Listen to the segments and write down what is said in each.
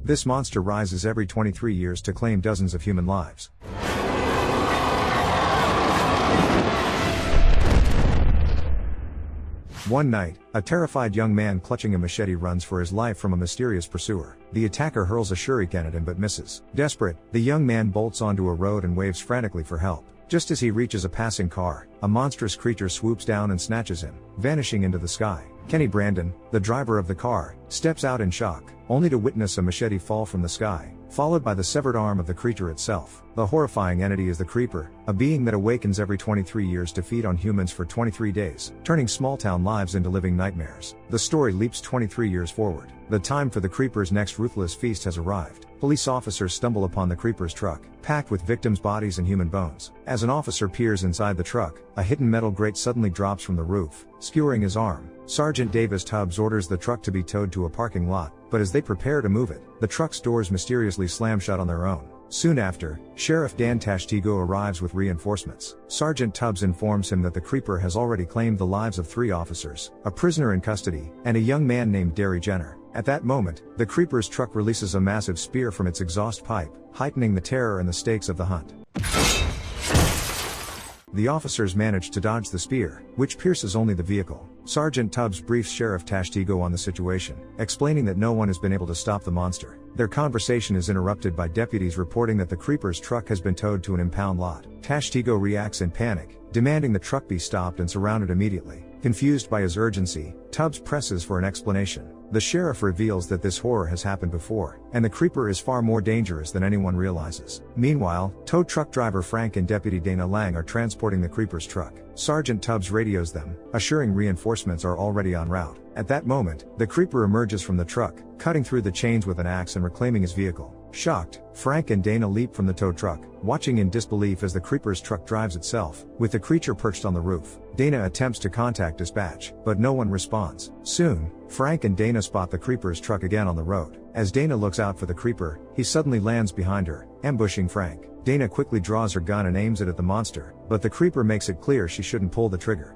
This monster rises every 23 years to claim dozens of human lives. One night, a terrified young man clutching a machete runs for his life from a mysterious pursuer. The attacker hurls a shuriken at him but misses. Desperate, the young man bolts onto a road and waves frantically for help. Just as he reaches a passing car, a monstrous creature swoops down and snatches him, vanishing into the sky. Kenny Brandon, the driver of the car, steps out in shock, only to witness a machete fall from the sky, followed by the severed arm of the creature itself. The horrifying entity is the Creeper, a being that awakens every 23 years to feed on humans for 23 days, turning small-town lives into living nightmares. The story leaps 23 years forward. The time for the Creeper's next ruthless feast has arrived. Police officers stumble upon the Creeper's truck, packed with victims' bodies and human bones. As an officer peers inside the truck, a hidden metal grate suddenly drops from the roof, skewering his arm. Sergeant Davis Tubbs orders the truck to be towed to a parking lot, but as they prepare to move it, the truck's doors mysteriously slam shut on their own. Soon after, Sheriff Dan Tashtego arrives with reinforcements. Sergeant Tubbs informs him that the Creeper has already claimed the lives of 3 officers, a prisoner in custody, and a young man named Derry Jenner. At that moment, the Creeper's truck releases a massive spear from its exhaust pipe, heightening the terror and the stakes of the hunt. The officers manage to dodge the spear, which pierces only the vehicle. Sergeant Tubbs briefs Sheriff Tashtego on the situation, explaining that no one has been able to stop the monster. Their conversation is interrupted by deputies reporting that the Creeper's truck has been towed to an impound lot. Tashtego reacts in panic, demanding the truck be stopped and surrounded immediately. Confused by his urgency, Tubbs presses for an explanation. The sheriff reveals that this horror has happened before, and the Creeper is far more dangerous than anyone realizes. Meanwhile, tow truck driver Frank and Deputy Dana Lang are transporting the Creeper's truck. Sergeant Tubbs radios them, assuring reinforcements are already en route. At that moment, the Creeper emerges from the truck, cutting through the chains with an axe and reclaiming his vehicle. Shocked, Frank and Dana leap from the tow truck, watching in disbelief as the Creeper's truck drives itself, with the creature perched on the roof. Dana attempts to contact dispatch, but no one responds. Soon, Frank and Dana spot the Creeper's truck again on the road. As Dana looks out for the Creeper, he suddenly lands behind her, ambushing Frank. Dana quickly draws her gun and aims it at the monster, but the Creeper makes it clear she shouldn't pull the trigger.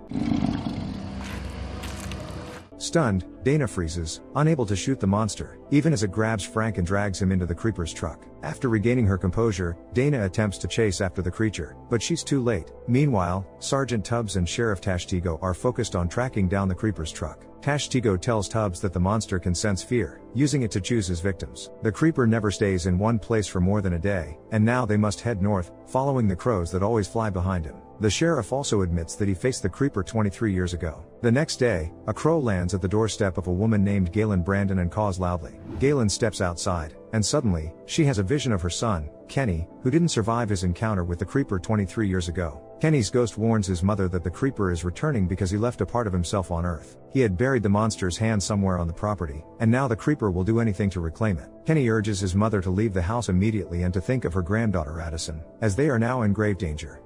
Stunned, Dana freezes, unable to shoot the monster, even as it grabs Frank and drags him into the Creeper's truck. After regaining her composure, Dana attempts to chase after the creature, but she's too late. Meanwhile, Sergeant Tubbs and Sheriff Tashtego are focused on tracking down the Creeper's truck. Tashtego tells Tubbs that the monster can sense fear, using it to choose his victims. The Creeper never stays in one place for more than a day, and now they must head north, following the crows that always fly behind him. The sheriff also admits that he faced the Creeper 23 years ago. The next day, a crow lands at the doorstep of a woman named Galen Brandon and caws loudly. Galen steps outside, and suddenly, she has a vision of her son, Kenny, who didn't survive his encounter with the Creeper 23 years ago. Kenny's ghost warns his mother that the Creeper is returning because he left a part of himself on Earth. He had buried the monster's hand somewhere on the property, and now the Creeper will do anything to reclaim it. Kenny urges his mother to leave the house immediately and to think of her granddaughter Addison, as they are now in grave danger.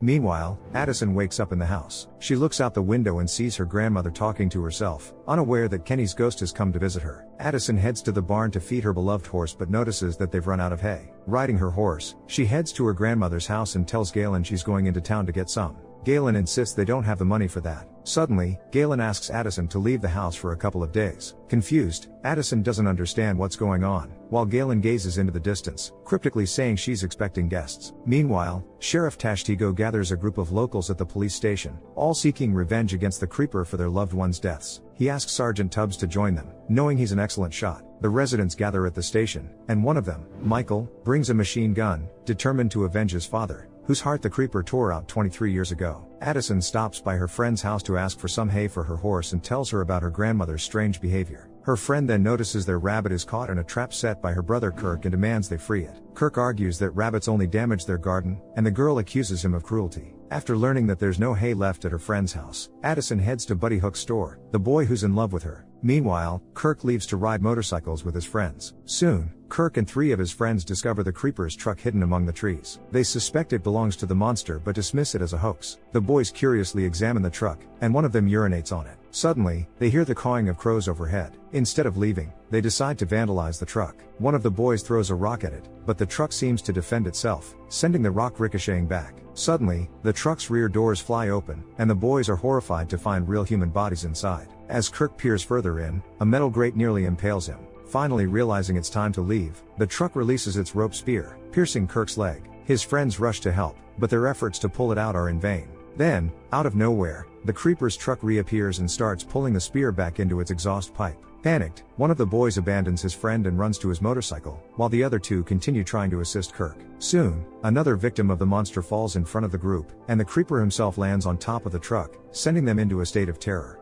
Meanwhile, Addison wakes up in the house. She looks out the window and sees her grandmother talking to herself, unaware that Kenny's ghost has come to visit her. Addison heads to the barn to feed her beloved horse but notices that they've run out of hay. Riding her horse, she heads to her grandmother's house and tells Galen she's going into town to get some. Galen insists they don't have the money for that. Suddenly, Galen asks Addison to leave the house for a couple of days. Confused, Addison doesn't understand what's going on, while Galen gazes into the distance, cryptically saying she's expecting guests. Meanwhile, Sheriff Tashtego gathers a group of locals at the police station, all seeking revenge against the Creeper for their loved ones' deaths. He asks Sergeant Tubbs to join them, knowing he's an excellent shot. The residents gather at the station, and one of them, Michael, brings a machine gun, determined to avenge his father, whose heart the Creeper tore out 23 years ago. Addison stops by her friend's house to ask for some hay for her horse and tells her about her grandmother's strange behavior. Her friend then notices their rabbit is caught in a trap set by her brother Kirk and demands they free it. Kirk argues that rabbits only damage their garden, and the girl accuses him of cruelty. After learning that there's no hay left at her friend's house, Addison heads to Buddy Hook's store, the boy who's in love with her. Meanwhile, Kirk leaves to ride motorcycles with his friends. Soon, Kirk and 3 of his friends discover the Creeper's truck hidden among the trees. They suspect it belongs to the monster but dismiss it as a hoax. The boys curiously examine the truck, and one of them urinates on it. Suddenly, they hear the cawing of crows overhead. Instead of leaving, they decide to vandalize the truck. One of the boys throws a rock at it, but the truck seems to defend itself, sending the rock ricocheting back. Suddenly, the truck's rear doors fly open, and the boys are horrified to find real human bodies inside. As Kirk peers further in, a metal grate nearly impales him. Finally realizing it's time to leave, the truck releases its rope spear, piercing Kirk's leg. His friends rush to help, but their efforts to pull it out are in vain. Then, out of nowhere, the creeper's truck reappears and starts pulling the spear back into its exhaust pipe. Panicked, one of the boys abandons his friend and runs to his motorcycle, while the other two continue trying to assist Kirk. Soon, another victim of the monster falls in front of the group, and the creeper himself lands on top of the truck, sending them into a state of terror.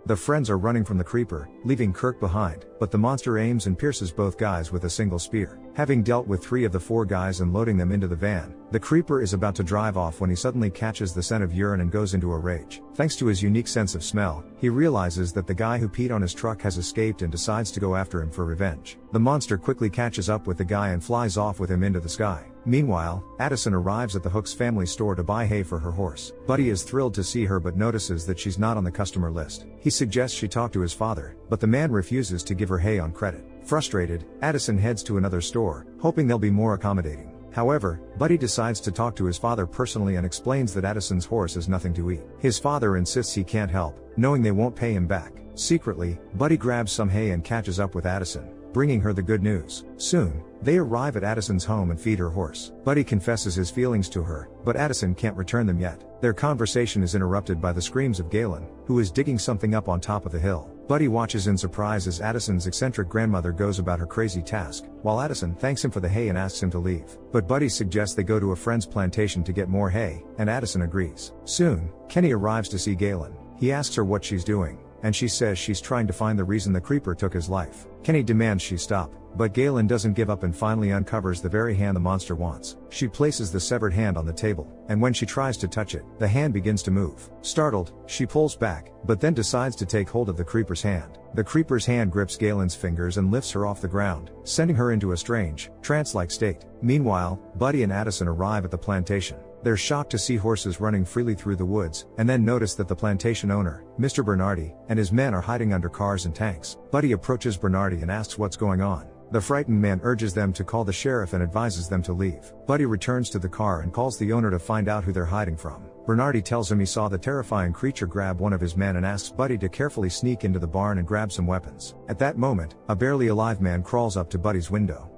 The friends are running from the creeper, leaving Kirk behind, but the monster aims and pierces both guys with a single spear. Having dealt with 3 of the 4 guys and loading them into the van, the creeper is about to drive off when he suddenly catches the scent of urine and goes into a rage. Thanks to his unique sense of smell, he realizes that the guy who peed on his truck has escaped and decides to go after him for revenge. The monster quickly catches up with the guy and flies off with him into the sky. Meanwhile, Addison arrives at the Hooks family store to buy hay for her horse. Buddy is thrilled to see her but notices that she's not on the customer list. He suggests she talk to his father, but the man refuses to give her hay on credit. Frustrated, Addison heads to another store, hoping they'll be more accommodating. However, Buddy decides to talk to his father personally and explains that Addison's horse has nothing to eat. His father insists he can't help, knowing they won't pay him back. Secretly, Buddy grabs some hay and catches up with Addison, bringing her the good news. Soon, they arrive at Addison's home and feed her horse. Buddy confesses his feelings to her, but Addison can't return them yet. Their conversation is interrupted by the screams of Galen, who is digging something up on top of the hill. Buddy watches in surprise as Addison's eccentric grandmother goes about her crazy task, while Addison thanks him for the hay and asks him to leave. But Buddy suggests they go to a friend's plantation to get more hay, and Addison agrees. Soon, Kenny arrives to see Galen. He asks her what she's doing, and she says she's trying to find the reason the creeper took his life. Kenny demands she stop, but Galen doesn't give up and finally uncovers the very hand the monster wants. She places the severed hand on the table, and when she tries to touch it, the hand begins to move. Startled, she pulls back, but then decides to take hold of the creeper's hand. The creeper's hand grips Galen's fingers and lifts her off the ground, sending her into a strange, trance-like state. Meanwhile, Buddy and Addison arrive at the plantation. They're shocked to see horses running freely through the woods, and then notice that the plantation owner, Mr. Bernardi, and his men are hiding under cars and tanks. Buddy approaches Bernardi and asks what's going on. The frightened man urges them to call the sheriff and advises them to leave. Buddy returns to the car and calls the owner to find out who they're hiding from. Bernardi tells him he saw the terrifying creature grab one of his men and asks Buddy to carefully sneak into the barn and grab some weapons. At that moment, a barely alive man crawls up to Buddy's window.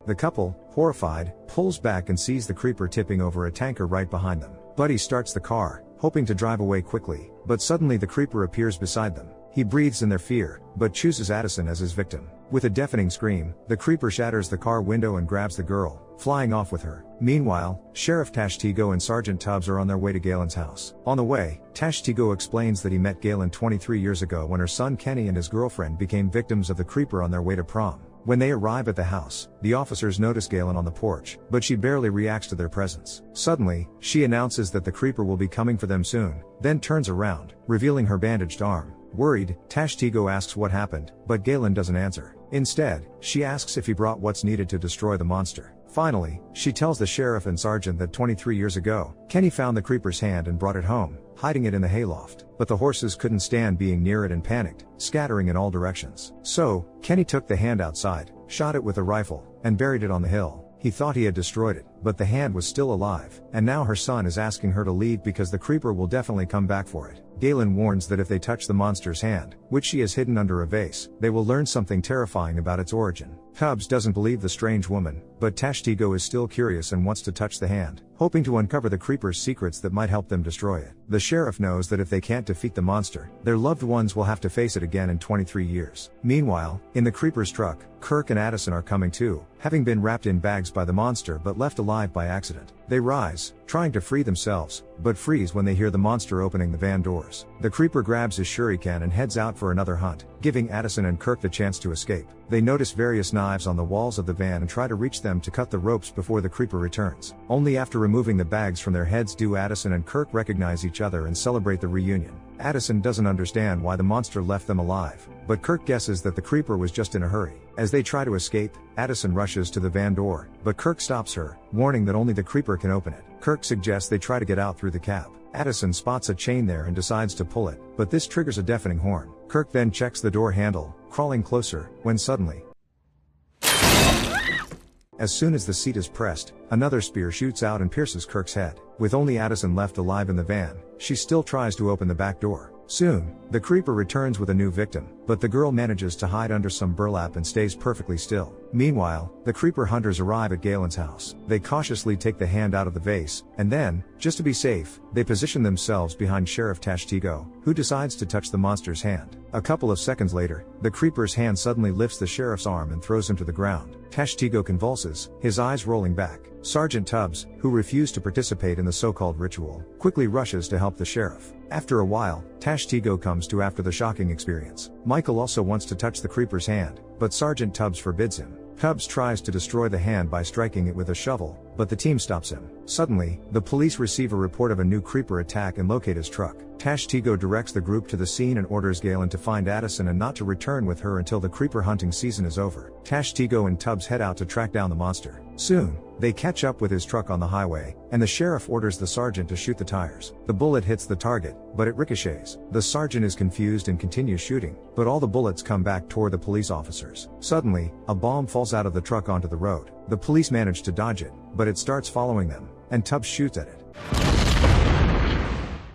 The couple, horrified, pulls back and sees the creeper tipping over a tanker right behind them. Buddy starts the car, hoping to drive away quickly, but suddenly the creeper appears beside them. He breathes in their fear, but chooses Addison as his victim. With a deafening scream, the creeper shatters the car window and grabs the girl, flying off with her. Meanwhile, Sheriff Tashtigo and Sergeant Tubbs are on their way to Galen's house. On the way, Tashtigo explains that he met Galen 23 years ago when her son Kenny and his girlfriend became victims of the creeper on their way to prom. When they arrive at the house, the officers notice Galen on the porch, but she barely reacts to their presence. Suddenly, she announces that the creeper will be coming for them soon, then turns around, revealing her bandaged arm. Worried, Tashtigo asks what happened, but Galen doesn't answer. Instead, she asks if he brought what's needed to destroy the monster. Finally, she tells the sheriff and sergeant that 23 years ago, Kenny found the creeper's hand and brought it home, hiding it in the hayloft. But the horses couldn't stand being near it and panicked, scattering in all directions. So, Kenny took the hand outside, shot it with a rifle, and buried it on the hill. He thought he had destroyed it, but the hand was still alive, and now her son is asking her to leave because the creeper will definitely come back for it. Galen warns that if they touch the monster's hand, which she has hidden under a vase, they will learn something terrifying about its origin. Tubbs doesn't believe the strange woman, but Tashtigo is still curious and wants to touch the hand, hoping to uncover the creeper's secrets that might help them destroy it. The sheriff knows that if they can't defeat the monster, their loved ones will have to face it again in 23 years. Meanwhile, in the creeper's truck, Kirk and Addison are coming too, having been wrapped in bags by the monster but left alive by accident. They rise, trying to free themselves, but freeze when they hear the monster opening the van doors. The creeper grabs his shuriken and heads out for another hunt, giving Addison and Kirk the chance to escape. They notice various knives on the walls of the van and try to reach them to cut the ropes before the creeper returns. Only after removing the bags from their heads do Addison and Kirk recognize each other and celebrate the reunion. Addison doesn't understand why the monster left them alive, but Kirk guesses that the creeper was just in a hurry. As they try to escape, Addison rushes to the van door, but Kirk stops her, warning that only the creeper can open it. Kirk suggests they try to get out through the cab. Addison spots a chain there and decides to pull it, but this triggers a deafening horn. Kirk then checks the door handle, crawling closer, when suddenly As soon as the seat is pressed, another spear shoots out and pierces Kirk's head. With only Addison left alive in the van, she still tries to open the back door. Soon, the creeper returns with a new victim, but the girl manages to hide under some burlap and stays perfectly still. Meanwhile, the creeper hunters arrive at Galen's house. They cautiously take the hand out of the vase, and then, just to be safe, they position themselves behind Sheriff Tashtego, who decides to touch the monster's hand. A couple of seconds later, the creeper's hand suddenly lifts the sheriff's arm and throws him to the ground. Tashtego convulses, his eyes rolling back. Sergeant Tubbs, who refused to participate in the so-called ritual, quickly rushes to help the sheriff. After a while, Tashtego comes to after the shocking experience. Michael also wants to touch the creeper's hand, but Sergeant Tubbs forbids him. Tubbs tries to destroy the hand by striking it with a shovel, but the team stops him. Suddenly, the police receive a report of a new creeper attack and locate his truck. Tashtego directs the group to the scene and orders Galen to find Addison and not to return with her until the creeper hunting season is over. Tashtego and Tubbs head out to track down the monster. Soon, they catch up with his truck on the highway, and the sheriff orders the sergeant to shoot the tires. The bullet hits the target, but it ricochets. The sergeant is confused and continues shooting, but all the bullets come back toward the police officers. Suddenly, a bomb falls out of the truck onto the road. The police manage to dodge it, but it starts following them, and Tubbs shoots at it.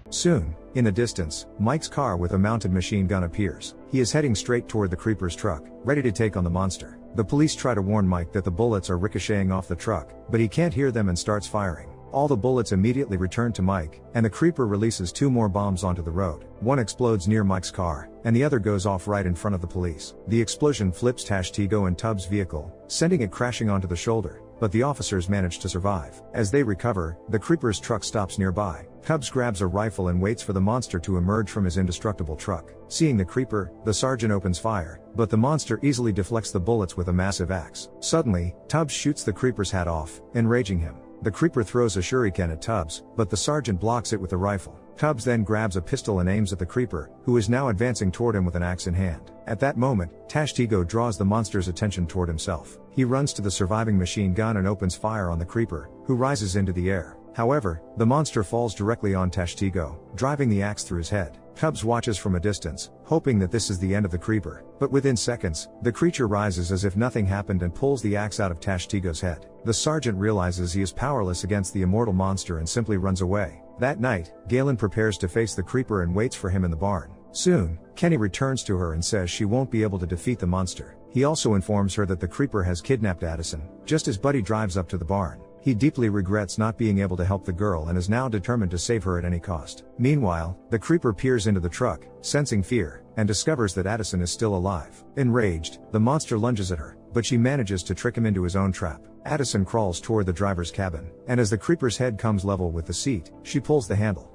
Soon, in the distance, Mike's car with a mounted machine gun appears. He is heading straight toward the creeper's truck, ready to take on the monster. The police try to warn Mike that the bullets are ricocheting off the truck, but he can't hear them and starts firing. All the bullets immediately return to Mike, and the creeper releases 2 more bombs onto the road. One explodes near Mike's car, and the other goes off right in front of the police. The explosion flips Tashtego and Tubbs' vehicle, sending it crashing onto the shoulder, but the officers manage to survive. As they recover, the creeper's truck stops nearby. Tubbs grabs a rifle and waits for the monster to emerge from his indestructible truck. Seeing the creeper, the sergeant opens fire, but the monster easily deflects the bullets with a massive axe. Suddenly, Tubbs shoots the creeper's hat off, enraging him. The creeper throws a shuriken at Tubbs, but the sergeant blocks it with a rifle. Tubbs then grabs a pistol and aims at the creeper, who is now advancing toward him with an axe in hand. At that moment, Tashtego draws the monster's attention toward himself. He runs to the surviving machine gun and opens fire on the creeper, who rises into the air. However, the monster falls directly on Tashtego, driving the axe through his head. Tubbs watches from a distance, hoping that this is the end of the creeper, but within seconds, the creature rises as if nothing happened and pulls the axe out of Tashtego's head. The sergeant realizes he is powerless against the immortal monster and simply runs away. That night, Galen prepares to face the creeper and waits for him in the barn. Soon, Kenny returns to her and says she won't be able to defeat the monster. He also informs her that the creeper has kidnapped Addison, just as Buddy drives up to the barn. He deeply regrets not being able to help the girl and is now determined to save her at any cost. Meanwhile, the creeper peers into the truck, sensing fear, and discovers that Addison is still alive. Enraged, the monster lunges at her, but she manages to trick him into his own trap. Addison crawls toward the driver's cabin, and as the creeper's head comes level with the seat, she pulls the handle.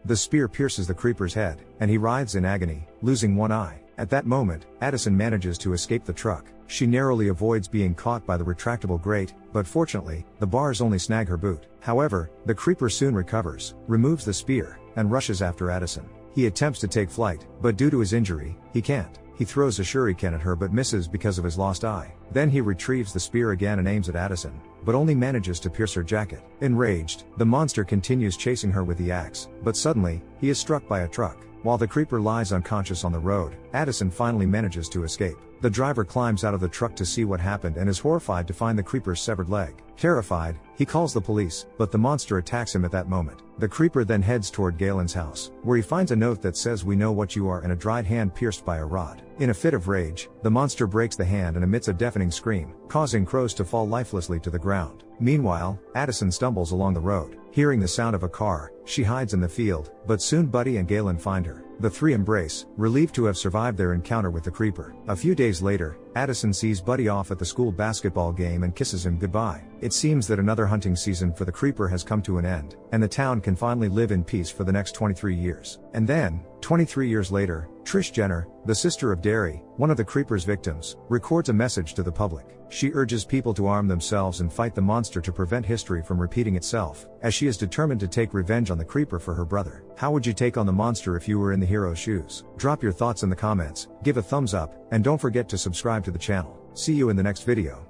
The spear pierces the creeper's head, and he writhes in agony, losing one eye. At that moment, Addison manages to escape the truck. She narrowly avoids being caught by the retractable grate, but fortunately, the bars only snag her boot. However, the creeper soon recovers, removes the spear, and rushes after Addison. He attempts to take flight, but due to his injury, he can't. He throws a shuriken at her but misses because of his lost eye. Then he retrieves the spear again and aims at Addison, but only manages to pierce her jacket. Enraged, the monster continues chasing her with the axe, but suddenly, he is struck by a truck. While the creeper lies unconscious on the road, Addison finally manages to escape. The driver climbs out of the truck to see what happened and is horrified to find the creeper's severed leg. Terrified, he calls the police, but the monster attacks him at that moment. The creeper then heads toward Galen's house, where he finds a note that says "We know what you are" and a dried hand pierced by a rod. In a fit of rage, the monster breaks the hand and emits a deafening scream, causing Crows to fall lifelessly to the ground. Meanwhile, Addison stumbles along the road. Hearing the sound of a car, she hides in the field, but soon Buddy and Galen find her. The three embrace, relieved to have survived their encounter with the creeper. A few days later, Addison sees Buddy off at the school basketball game and kisses him goodbye. It seems that another hunting season for the creeper has come to an end, and the town can finally live in peace for the next 23 years. And then, 23 years later, Trish Jenner, the sister of Derry, one of the creeper's victims, records a message to the public. She urges people to arm themselves and fight the monster to prevent history from repeating itself, as she is determined to take revenge on the creeper for her brother. How would you take on the monster if you were in the hero's shoes? Drop your thoughts in the comments, give a thumbs up, and don't forget to subscribe to the channel. See you in the next video.